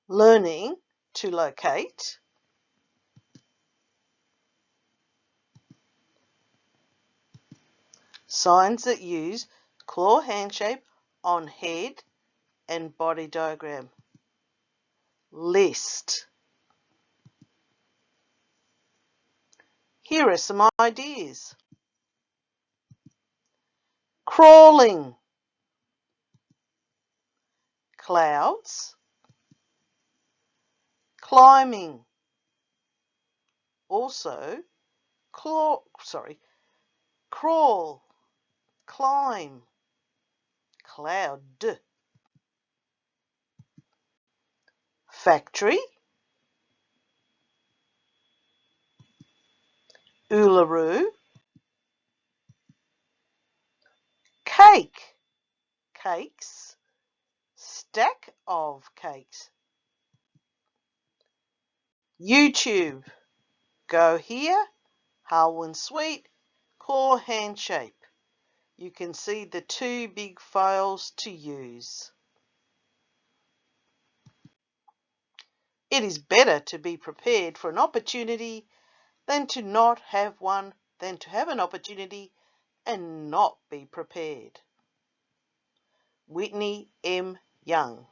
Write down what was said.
Learning to locate. Signs that use claw handshape on head and body diagram. List. Here are some ideas. Crawling. Clouds. Climbing. Also, crawl, climb, cloud. Factory. Uluru. Cake. Cakes. Stack of cakes. YouTube. Go here. Heulwen Suite. Claw handshape. You can see the two big files to use. It is better to be prepared for an opportunity than to not have one, than to have an opportunity and not be prepared. Whitney M. Young.